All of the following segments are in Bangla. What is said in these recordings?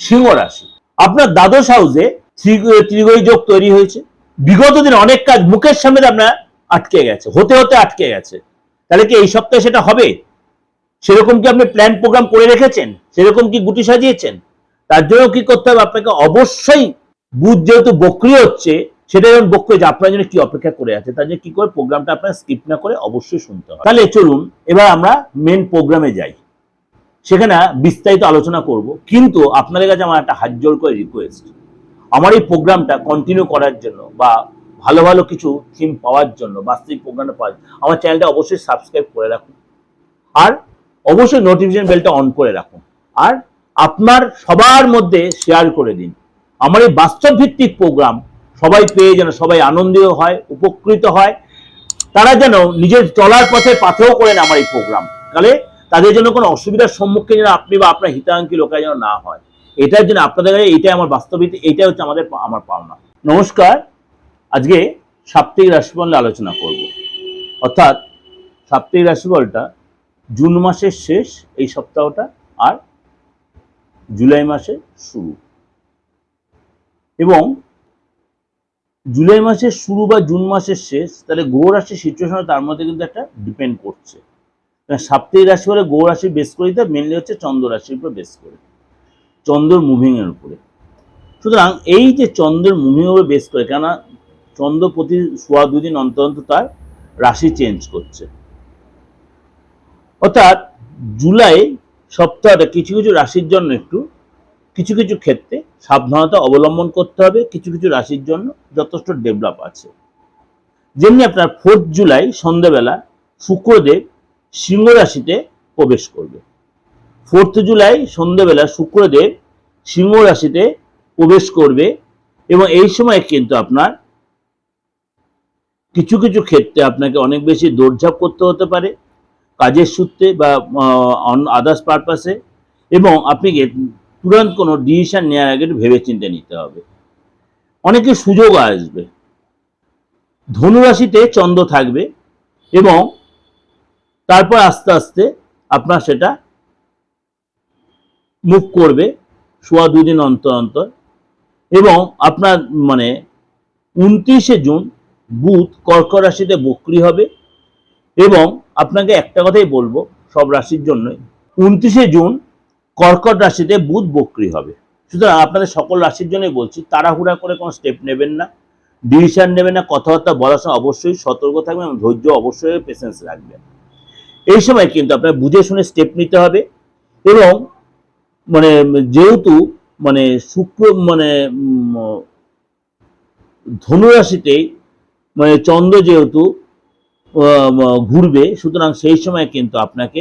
সিংহ রাশি। আপনার দ্বাদশ হাউসে ত্রিগোই যোগ তৈরি হয়েছে। বিগত দিনে অনেক কাজ মুখের সামনে আপনার আটকে গেছে, হতে হতে আটকে গেছে। তাহলে কি এই সপ্তাহে সেটা হবে? সেরকম কি আপনি প্ল্যান প্রোগ্রাম করে রেখেছেন? সেরকম কি গুটি সাজিয়েছেন? তার জন্য কি করতে হবে? আপনাকে অবশ্যই বুধ যেহেতু বক্রি হচ্ছে, সেটা যখন বক্রি হচ্ছে আপনার জন্য কি অপেক্ষা করে আছে, তার জন্য কি করে প্রোগ্রামটা আপনার স্কিপ না করে অবশ্যই শুনতে হবে। তাহলে চলুন এবার আমরা মেন প্রোগ্রামে যাই, সেখানে বিস্তারিত আলোচনা করব। কিন্তু আপনাদের কাছে আমার একটা হাত জোড় করে রিকোয়েস্ট, আমার এই প্রোগ্রামটা কন্টিনিউ করার জন্য বা ভালো ভালো কিছু থিম পাওয়ার জন্য, বাস্তবিক প্রোগ্রামটা পাওয়ার জন্য আমার চ্যানেলটা অবশ্যই সাবস্ক্রাইব করে রাখুন, আর অবশ্যই নোটিফিকেশন বেলটা অন করে রাখুন, আর আপনার সবার মধ্যে শেয়ার করে দিন। আমার এই বাস্তব ভিত্তিক প্রোগ্রাম সবাই পেয়ে যেন সবাই আনন্দিত হয়, উপকৃত হয়, তারা যেন নিজের চলার পথে পাথেও করেন আমার এই প্রোগ্রাম। তাহলে তাদের জন্য কোনো অসুবিধার সম্মুখীন যেন আপনি বা আপনার হিতাকাঙ্ক্ষী লোকেরা যেন না হয়, এটার জন্য আপনাদের কাছে এইটাই আমার বাস্তবিক, এইটাই হচ্ছে আমার পাওনা। নমস্কার। আজকে সাপ্তাহিক রাশিফল আলোচনা করব, অর্থাৎ সাপ্তাহিক রাশিফলটা জুন মাসের শেষ এই সপ্তাহটা আর জুলাই মাসের শুরু। এবং জুলাই মাসের শুরু বা জুন মাসের শেষ, তাহলে গ্রহ রাশির সিচুয়েশন তার মধ্যে কিন্তু একটা ডিপেন্ড করছে। সাপ্তাহিক রাশি বলে গ্রহ রাশি বেস করে দিতে মেনলি হচ্ছে চন্দ্র রাশির উপর বেস করে, চন্দ্রর মুভিং এর উপরে। সুতরাং এই যে চন্দ্রের মুভিং এর উপর বেস করে, কেননা চন্দ্র প্রতি সোয়া দুদিন অন্তর অন্তর তার রাশি চেঞ্জ করছে, অর্থাৎ জুলাই সপ্তাহটা কিছু কিছু রাশির জন্য একটু কিছু কিছু ক্ষেত্রে সাবধানতা অবলম্বন করতে হবে, কিছু কিছু রাশির জন্য যথেষ্ট ডেভেলপ আছে। যেমনি আপনার 4 জুলাই সন্ধ্যাবেলা শুক্রদেব সিংহ রাশিতে প্রবেশ করবে। 4 জুলাই সন্ধ্যাবেলা শুক্রদেব সিংহ রাশিতে প্রবেশ করবে, এবং এই সময় কিন্তু আপনার কিছু কিছু ক্ষেত্রে আপনাকে অনেক বেশি দৌড়ঝাঁপ করতে হতে পারে কাজের সূত্রে বা আদার্স পারপাসে, এবং আপনি তুরন্ত কোনো ডিসিশন নেওয়ার আগে একটু ভেবে চিন্তে নিতে হবে। অনেকের সুযোগ আসবে। ধনুরাশিতে চন্দ্র থাকবে, এবং তারপর আস্তে আস্তে আপনার সেটা মুভ করবে সোয়া দুদিন অন্তর অন্তর, এবং আপনার 29শে জুন বুধ কর্কট রাশিতে বক্রী হবে। এবং আপনাকে একটা কথাই বলবো সব রাশির জন্যই, 29শে জুন কর্কট রাশিতে বুধ বক্রী হবে। সুতরাং আপনাদের সকল রাশির জন্যই বলছি, তাড়াহুড়া করে কোনো স্টেপ নেবেন না, ডিসিশন নেবেন না, কথাবার্তা বলার সময় অবশ্যই সতর্ক থাকবেন এবং ধৈর্য অবশ্যই পেশেন্স রাখবেন। এই সময় কিন্তু আপনার বুঝে শুনে স্টেপ নিতে হবে। এবং যেহেতু শুক্র ধনুরাশিতে চন্দ্র যেহেতু ঘুরবে, সুতরাং সেই সময় কিন্তু আপনাকে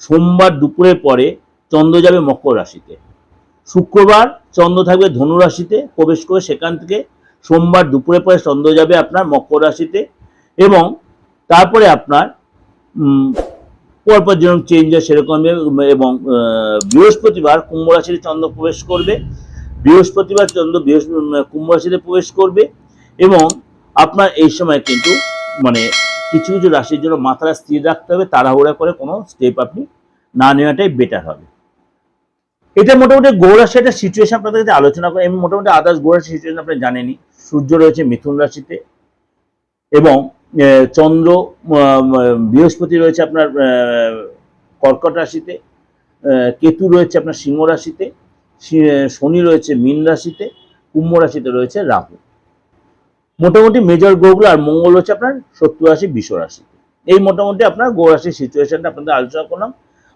সোমবার দুপুরের পরে চন্দ্র যাবে মকর রাশিতে, শুক্রবার চন্দ্র থাকবে ধনু রাশিতে প্রবেশ করে, সেখান থেকে সোমবার দুপুরের পরে চন্দ্র যাবে আপনার মকর রাশিতে, এবং তারপরে আপনার পরপর যেরকম চেঞ্জ হয় সেরকম, এবং বৃহস্পতিবার কুম্ভ রাশিতে চন্দ্র প্রবেশ করবে, বৃহস্পতিবার চন্দ্র কুম্ভ রাশিতে প্রবেশ করবে। এবং আপনার এই সময় কিন্তু কিছু কিছু রাশির জন্য মাথাটা স্থির রাখতে হবে, তাড়াহুড়া করে কোনো স্টেপ আপনি না নেওয়াটাই বেটার হবে। এটা মোটামুটি গ্রহ রাশি একটা সিচুয়েশন আপনাদের কাছে আলোচনা করে। আমি মোটামুটি আদার্স গ্রহ রাশি সিচুয়েশন আপনি জানেনই। সূর্য রয়েছে মিথুন রাশিতে, এবং চন্দ্র বৃহস্পতি রয়েছে আপনার কর্কট রাশিতে, কেতু রয়েছে আপনার সিংহ রাশিতে, শনি রয়েছে মীন রাশিতে, কুম্ভ রাশিতে রয়েছে রাহু। মোটামুটি মেজর গ্রহগুলো, আর মঙ্গল রয়েছে আপনার শত্রু রাশি বৃষ রাশিতে। এই মোটামুটি আপনার গ্রহ রাশির সিচুয়েশনটা আপনাদের আলোচনা করলাম।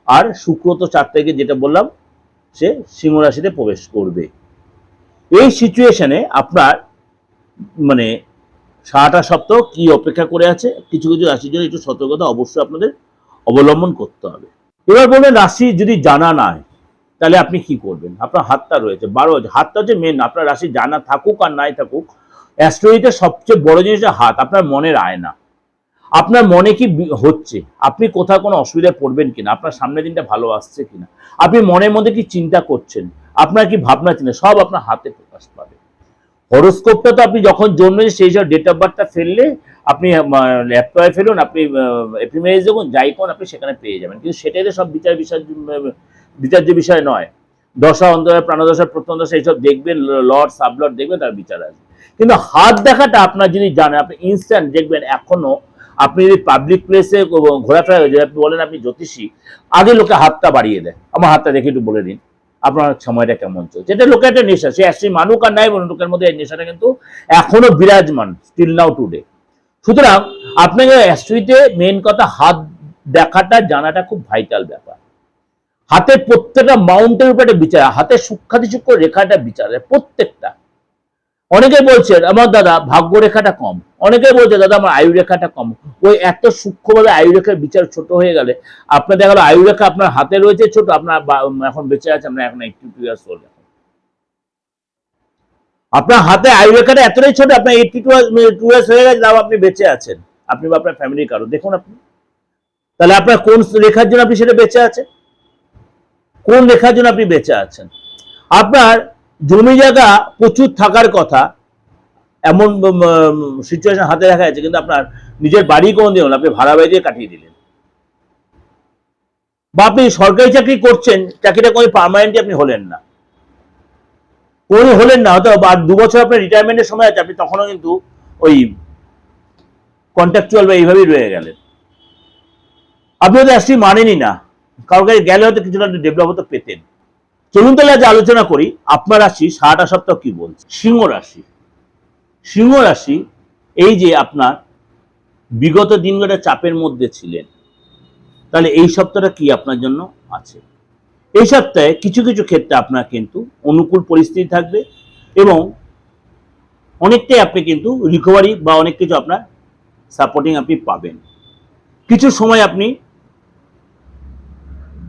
আর শুক্র তো 4 তারিখে যেটা বললাম, সে সিংহ রাশিতে প্রবেশ করবে। এই সিচুয়েশনে আপনার সারাটা সপ্তাহ কি অপেক্ষা করে আছে, কিছু কিছু রাশির জন্য একটু সতর্কতা অবশ্যই আপনাদের অবলম্বন করতে হবে। এবার বলবেন রাশি যদি জানা নাই তাহলে আপনি কি করবেন? আপনার হাতটা রয়েছে 12, হাতটা হচ্ছে মেন। আপনার রাশি জানা থাকুক আর নাই থাকুক, অ্যাস্ট্রোলজিতে সবচেয়ে বড় জিনিস হাত, আপনার মনের আয়না। আপনার মনে কি হচ্ছে, আপনি কোথাও কোনো অসুবিধায় পড়বেন কিনা, আপনার সামনের দিনটা ভালো আসছে কিনা, আপনি মনের মধ্যে কি চিন্তা করছেন, আপনার কি ভাবনা চিন্তা, সব আপনার হাতে প্রকাশ পাবে। হরোস্কোপটা তো আপনি যখন জন্মেছেন সেই সব ডেট অফ বার্থটা ফেললে আপনি ল্যাপটপে ফেলুন, আপনি এফএমএস যখন যাই কোন আপনি সেখানে পেয়ে যাবেন। কিন্তু সেটাই তো সব বিচার্য বিষয় নয়। দশা অন্তরা প্রাণদশা প্রত্যন্তদশা এইসব দেখবেন, লর্ড সাবলর্ড দেখবেন, তার বিচার আসবে। কিন্তু হাত দেখাটা আপনার যদি জানেন, আপনি ইনস্ট্যান্ট দেখবেন। এখনো আপনি যদি পাবলিক প্লেসে ঘোরাফেরা হয়ে যায়, আপনি বলেন আপনি জ্যোতিষী, আগে লোকে হাতটা বাড়িয়ে দেয়, আমার হাতটা দেখে একটু বলে দিন আপনার সময়টা কেমন চলছে। এটা লোকের একটা নেশা, সে অ্যাকচুয়ালি মানুক আর নাই বলুন, লোকের মধ্যে এই নেশাটা কিন্তু এখনো বিরাজমান, স্টিল নাও টুডে। সুতরাং আপনাকে অ্যাস্ট্রোইতে মেন কথা হাত দেখাটা জানাটা খুব ভাইটাল ব্যাপার। হাতের প্রত্যেকটা মাউন্টের উপরে একটা বিচার, হাতের সূক্ষ্মাতি সূক্ষ্ম রেখাটা বিচার প্রত্যেকটা। অনেকে বলছেন আমার দাদা ভাগ্য রেখাটা কম, অনেকে বলছে দাদা আমার আয়ু রেখাটা কম। ওই এত সূক্ষ্মভাবে আয়ু রেখার বিচার ছোট হয়ে গেলে আপনার দেখা গেল আয়ু রেখা আপনার হাতে রয়েছে ছোট, আপনার এখন বেঁচে আছে, আপনার এখন 82 ইয়ার্স ওল্ড। আপনার হাতে আয়ু রেখাটা এতটাই ছোট, আপনার 82 ইয়ার্স হয়ে গেছে, তাও আপনি বেঁচে আছেন, আপনি বা আপনার ফ্যামিলির কারো। দেখুন আপনি তাহলে আপনার কোন রেখার জন্য আপনি সেটা বেঁচে আছেন, কোন রেখার জন্য আপনি বেঁচে আছেন। আপনার জমি জায়গা প্রচুর থাকার কথা, এমন সিচুয়েশন হাতে দেখা যাচ্ছে, কিন্তু আপনার নিজের বাড়ি কোন দিন আপনি ভাড়া বাড়ি দিয়ে কাটিয়ে দিলেন। বা আপনি সরকারি চাকরি করছেন, চাকরিটা কোনো পার্মানেন্টলি আপনি হলেন না, কোনো হলেন না, হয়তো আর 2 বছর আপনার রিটায়ারমেন্টের সময় আছে, আপনি তখনও কিন্তু ওই কন্ট্রাকচুয়াল বা এইভাবেই রয়ে গেলেন। আপনি হয়তো অ্যাকচুয়ালি মানেনই না, কাউকে গেলে হয়তো কিছুটা ডেভেলপ হতে পেতেন। চলুন তাহলে আজ আলোচনা করি আপনার রাশি সারাটা সপ্তাহ কি বলছে। সিংহ রাশি। সিংহ রাশি, এই যে আপনার বিগত দিনগুলো চাপের মধ্যে ছিলেন, তাহলে এই সপ্তাহটা কি আপনার জন্য আছে। এই সপ্তাহে কিছু কিছু ক্ষেত্রে আপনার কিন্তু অনুকূল পরিস্থিতি থাকবে এবং অনেকটাই আপনি কিন্তু রিকভারি বা অনেক কিছু আপনার সাপোর্টিং আপনি পাবেন। কিছু সময় আপনি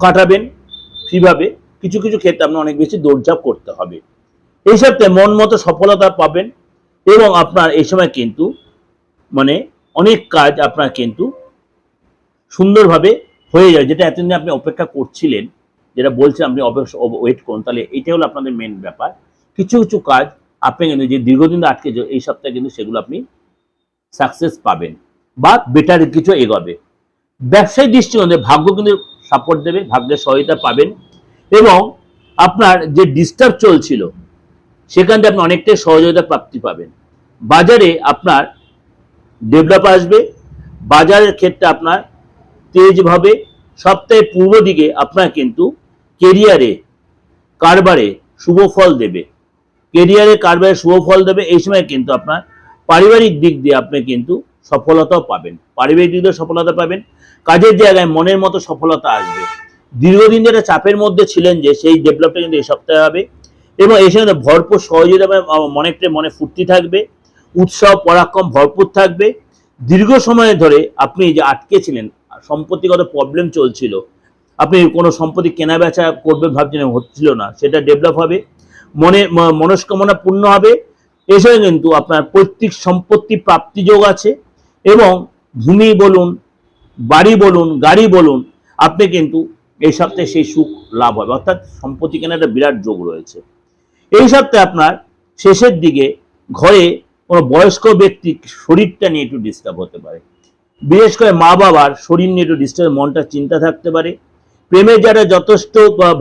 কাটাবেন ফ্রিভাবে, কিছু কিছু ক্ষেত্রে আপনার অনেক বেশি দৌড়ঝাঁপ করতে হবে। এই সপ্তাহে মন মতো সফলতা পাবেন এবং আপনার এই সময় কিন্তু মানে অনেক কাজ আপনার কিন্তু সুন্দরভাবে হয়ে যায়, যেটা এতদিন আপনি অপেক্ষা করছিলেন, যেটা বলছেন আপনি ওয়েট করুন, তাহলে এইটা হলো আপনাদের মেন ব্যাপার। কিছু কিছু কাজ আপনি কিন্তু যে দীর্ঘদিন আটকে এই সপ্তাহে কিন্তু সেগুলো আপনি সাকসেস পাবেন বা বেটার কিছু এগোবে। ব্যবসায়িক দৃষ্টিকোণে ভাগ্য কিন্তু সাপোর্ট দেবে, ভাগ্যের সহায়তা পাবেন এবং আপনার যে ডিস্টার্ব চলছিল সেখান থেকে আপনি অনেকটাই সহযোগিতা প্রাপ্তি পাবেন। বাজারে আপনার ডেভেলপ আসবে, বাজারের ক্ষেত্রে আপনার তেজভাবে সপ্তাহের পূর্ব দিকে আপনার কিন্তু কেরিয়ারে কারবারে শুভ ফল দেবে, কেরিয়ারে কারবারে শুভ ফল দেবে। এই সময় কিন্তু আপনার পারিবারিক দিক দিয়ে আপনি কিন্তু সফলতাও পাবেন, পারিবারিক দিক দিয়ে সফলতা পাবেন, কাজের জায়গায় মনের মতো সফলতা আসবে। দীর্ঘদিন যেটা চাপের মধ্যে ছিলেন যে সেই ডেভেলপটা কিন্তু এই সপ্তাহে হবে এবং এই সময় ভরপুর সহযোগিতা, মনে ফুর্তি থাকবে, উৎসব পরাক্রম ভরপুর থাকবে। দীর্ঘ সময় ধরে আপনি যে আটকে ছিলেন, সম্পত্তিগত প্রবলেম চলছিল, আপনি কোনো সম্পত্তি কেনা বেচা করবেন ভাবছিলেন, হচ্ছিল না, সেটা ডেভেলপ হবে, মনস্কামনা পূর্ণ হবে। এসে কিন্তু আপনার পৈতৃক সম্পত্তি প্রাপ্তি যোগ আছে এবং ভূমি বলুন, বাড়ি বলুন, গাড়ি বলুন, আপনি কিন্তু এই সপ্তাহে সেই সুখ লাভ হবে, অর্থাৎ সম্পত্তি কেনার একটা বিরাট যোগ রয়েছে। এই সপ্তাহে আপনার শেষের দিকে ঘরে কোনো বয়স্ক ব্যক্তির শরীরটা নিয়ে একটু ডিস্টার্ব হতে পারে, বিশেষ করে মা বাবার শরীর নিয়ে একটু ডিস্টার্ব, মনটা চিন্তা থাকতে পারে। প্রেমের যারা যথেষ্ট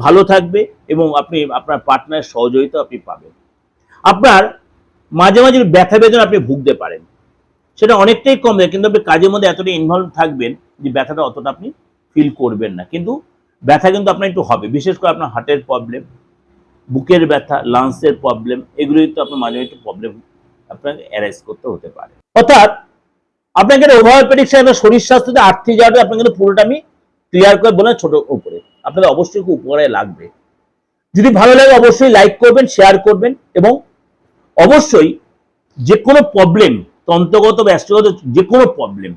ভালো থাকবে এবং আপনি আপনার পার্টনারের সহযোগিতা আপনি পাবেন। আপনার মাঝে মাঝে ব্যথা বেদনা আপনি ভুগতে পারেন, সেটা অনেকটাই কমবে, কিন্তু আপনি কাজের মধ্যে এতটাই ইনভলভ থাকবেন যে ব্যথাটা অতটা আপনি ফিল করবেন না, কিন্তু ব্যথা কিন্তু আপনার একটু হবে, বিশেষ করে আপনার হার্টের প্রবলেম, বুকের ব্যথা, লাংসের প্রবলেম, এগুলো কিন্তু আপনার মাঝে একটু প্রবলেম আপনাকে অ্যারাইজ করতে হতে পারে। অর্থাৎ আপনাকে ওভারঅল প্রেডিকশন শরীর স্বাস্থ্যতে আর্থিক যাওয়াটা আপনাকে কিন্তু পুরোটা আমি ক্লিয়ার করে বলে ছোট উপরে আপনাদের অবশ্যই খুব উপকারে লাগবে। যদি ভালো লাগে অবশ্যই লাইক করবেন, শেয়ার করবেন এবং অবশ্যই যে কোনো প্রবলেম, তন্ত্রগত বা অ্যাস্ট্রোগত যে কোনো প্রবলেম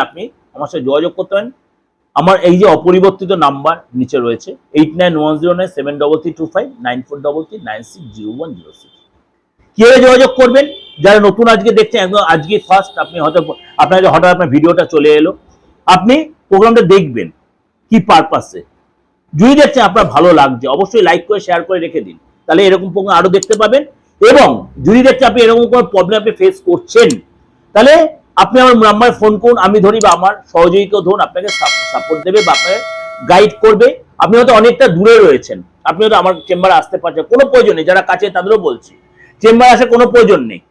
আপনি আমার সাথে যোগাযোগ করতে পারেন। আমার এই যে অপরিবর্তিত নাম্বার নিচে রয়েছে 891097335943960106। কিভাবে যোগাযোগ করবেন? যারা নতুন আজকে দেখছেন, একদম আজকে ফার্স্ট আপনি হয়তো আপনার হঠাৎ আপনার ভিডিওটা চলে এলো, আপনি প্রোগ্রামটা দেখবেন কি পারপাসে। যদি দেখছেন আপনার ভালো লাগছে অবশ্যই লাইক করে শেয়ার করে রেখে দিন, তাহলে এরকম প্রোগ্রাম আরো দেখতে পাবেন। এবং যদি দেখছেন আপনি এরকম কোনো প্রবলেম আপনি ফেস করছেন, তাহলে আপনি আমার নাম্বারে ফোন করুন, আমি ধরি বা আমার সহযোগীকেও ধরুন, আপনাকে সাপোর্ট দেবে বা আপনাকে গাইড করবে। আপনি হয়তো অনেকটা দূরে রয়েছেন, আপনি হয়তো আমার চেম্বারে আসতে পারছেন, কোনো প্রয়োজন নেই। যারা কাছে তাদেরও বলছি চেম্বারে আসার কোনো প্রয়োজন নেই।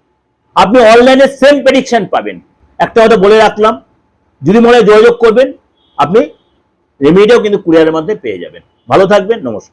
আপনি অনলাইনে সেম প্রেডিকশন পাবেন। একটা হয়তো বলে রাখলাম, যদি মনে হয় যোগাযোগ করবেন, আপনি রেমেডিটাও কিন্তু কুরিয়ারের মধ্যে পেয়ে যাবেন। ভালো থাকবেন, নমস্কার।